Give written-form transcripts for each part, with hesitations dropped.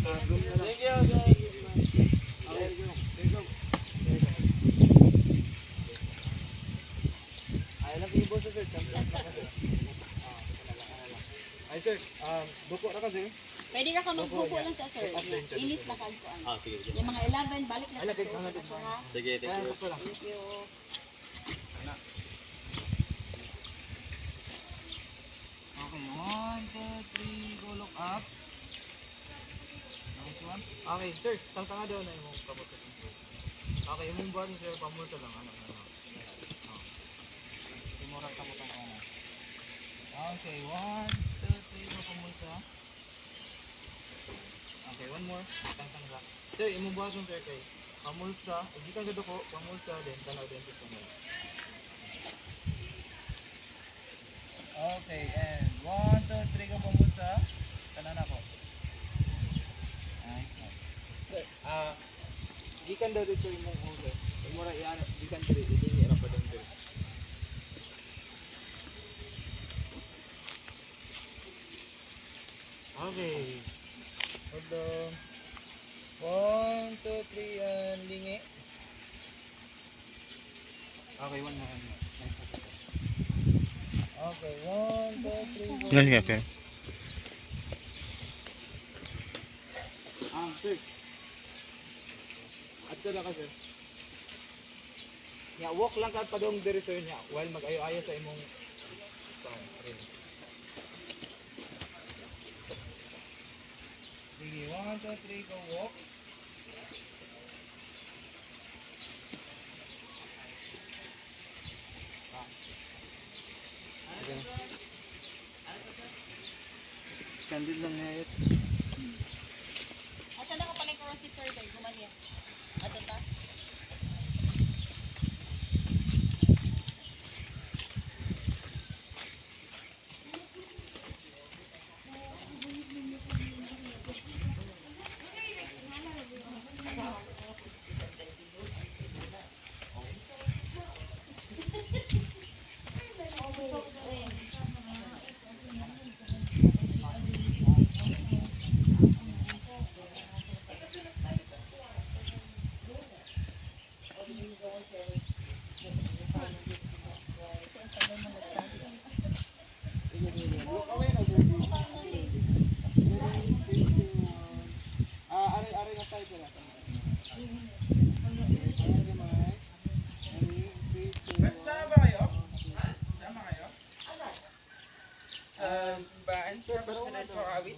Thank you. Ay lang ibo sa sir, tampat na ka sir. Ay sir, duko na ka sir. Pwede na ka magbuko lang sa sir. Ilis na kag kuan. Sige. Yung mga 11 balik na sa sir. Ha? Sige, thank you. Thank you. Okay, 1, 2, 3, go look up. Nice one. Okay, sir, tangtanga daw na yung kamot. Okay, yung buwan sir, pamulta lang. Ano. Timurang kamot ang ano. Okay, 1, 2, 3, go pamulta. Okay, one more. Tangtang lang. Sir, imong buwan sir kay pamulsa. Hindi kang gaduko, pamulsa, then tanaw dentist na mo. Okay, and 1, 2, 3, go pamulsa. Tanan ako. Nice one. Sir, gikan daw dito imong ulo. Imong iano, gikan dito, dili ra pa dong dito. Okay. Hold on. 1, 2, 3, and lingi. Okay, one more. Okay, 1, 2, 3, go. Ganyan ka. Sir. At ka na ka, sir. Nya, walk lang ka pa dong diri, sir, nya. While mag-ayo-ayo sa imong rin. Sige, 1, 2, 3, go walk. Candid lang nga ito. Asa na ko palikuran si sir kay gumanya. Ato ta. Ari na tayo pala. Sama kayo? Sama kayo? Baan po ba sa nagpakawit?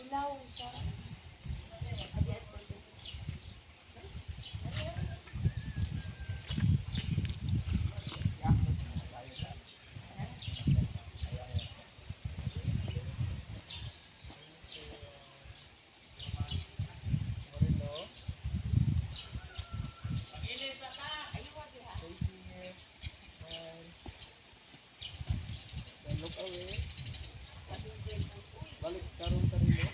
Ilaw sa Look away. Balik karong sarili.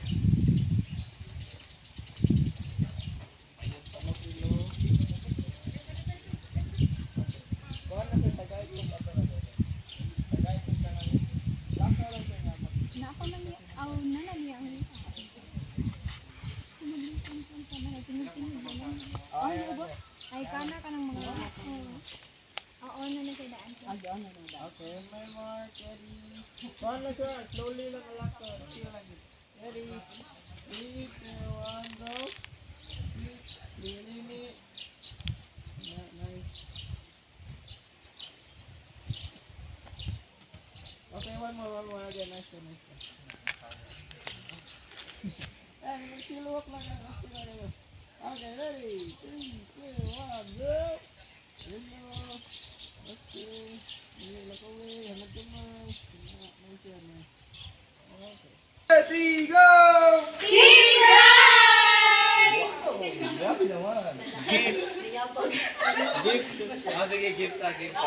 Ayun, tanong kilo. Kuhan na sa tagay kung ato na doon. Tagay kung tanong. Laka lang sa nga. Napa man ni aw nana niya ang ay kana ka ng mga oo na na sa daan ko. Okay, may mark, ready. Kuhan na siya, slowly lang alak ko. Ready. 3, 2, 1, go. Lili. Nice. Okay, one more again. Nice one. And mag-silwak lang. Okay, ready. 3, 2, 1, go. Hello. Okay. Nilak away. Hanap kamay. Nice yan. Okay. 3, go! Team Brad! Wow! Grabe naman. Gift. Oh, sige, gift gift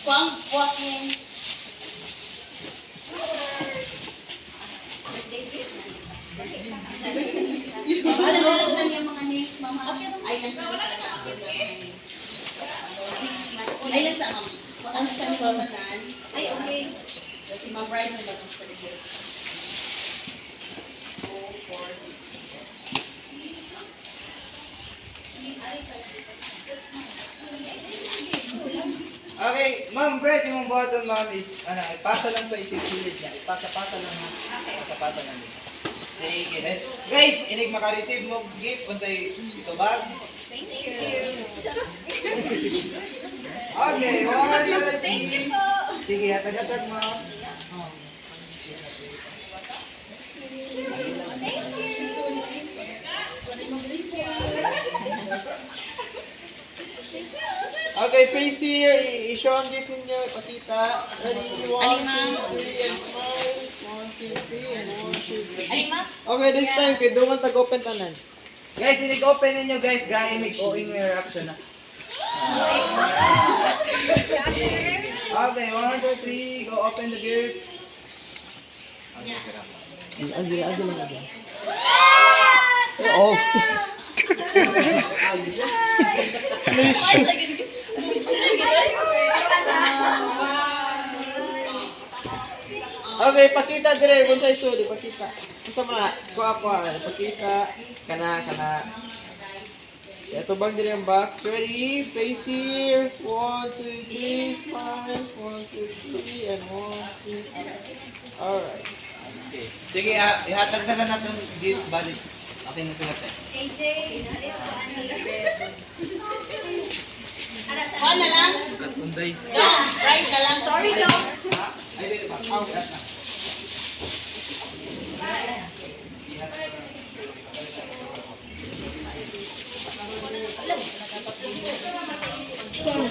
Kwang, walking. Ano lang yung mga names, mama? Ay, lang sa mga names. Ay, lang sa mga. Ano sa mga mamanan? Ay, okay. Si Ma'am Brian na bagus sa ligid. Okay, Ma'am Brett, yung button, ma'am, is, ipasa lang sa isip silid niya. Ipasa-pasa lang ha. Ipasa-pasa lang din. Sige, then, guys, inig maka-receive mo gift, unsay ito bag. Thank you. Okay, 1, 2, 3. Sige, hatag-hatag mo. Okay, face here. I-show ang gift ninyo. Ipakita. Ready? 1, 2, 3, and smile. 1, 2, 3, and 1, 2, 3. Ay, ma? Okay, this time, kaya doon tag-open tanan. Guys, inig-open ninyo guys. Gaimig o in your reaction na. Okay, 1, 2, 3. Go open the gift. Oh. Okay, pakita dire kung sa iso, di pakita. Unsa mga kuha, pakita kana. Ito bang dire ang box. Ready? Face here. 1, 2, 3, smile. 1, 2, 3, and 1, 2, 3. Alright. Okay. Sige, ihatag na lang natin gift balik. Okay na sila tayo. AJ, Kuha na lang. Unday. No, right na lang. Sorry, no. Ha? Ay, dili pa. Oh.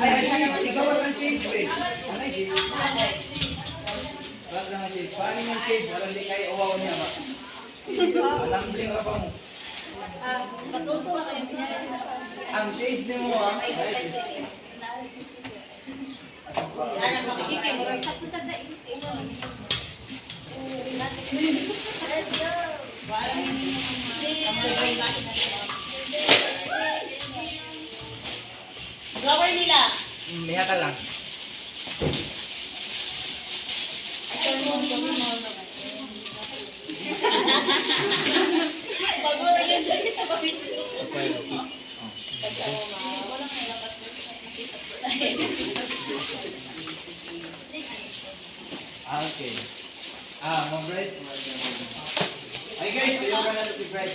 Ay, shade. Ikaw ang shade, pre. Ano yung shade? Wala lang ang shade. Paano yung shade? Walang di kayo uwaw niya ba? Walang bling pa mo. Katuto na kayo. Ang shades ni mo ha. Ano, makikiki mo. Sakto sa daig. Flower nila. Lihat ka lang. Okay. Ma'am Brett. Ay guys, ayaw ka na si Brett.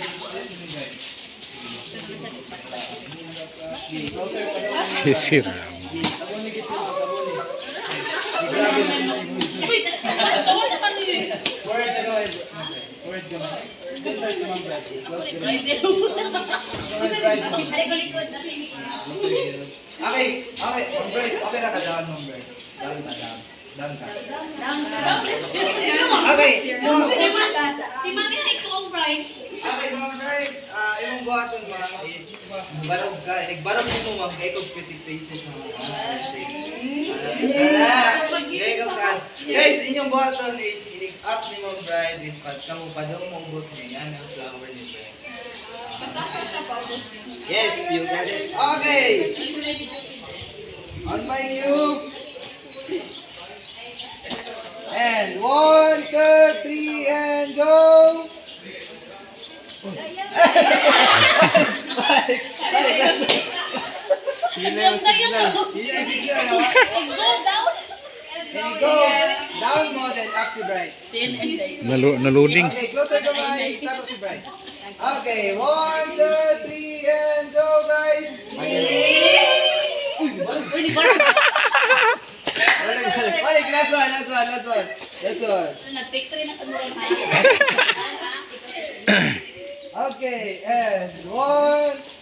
Sisir. Sabon ni kita, sabon ni. Grabe na. Word na gawin. Word ka man. Center si Ma'am Brett. Close ka na. Okay, Ma'am Brett. Okay na ka, down, Ma'am Brett. Down ka. Okay, Timati na ikaw ang bright. okay, Ma'am Brett. Yung buhaton, ma'am, is barog ka. Nagbarog mo, ma'am, kaya ikaw pretty faces na mga shade. Kaya ka. Guys, inyong buhaton is inig-up ni Ma'am Brett is pat ka mo pa daw mo ubos niya. Yan ang flower ni Brett. Yes, you got it. Okay. On my cue. And 1, 2, 3, and go. Can you go down more than up si Bright? Naloading. Okay, closer to my tago si Bright. Okay, 1, 2, 3, and go, guys. Balik, last one. Nag-victory na sa murang Okay, and 1,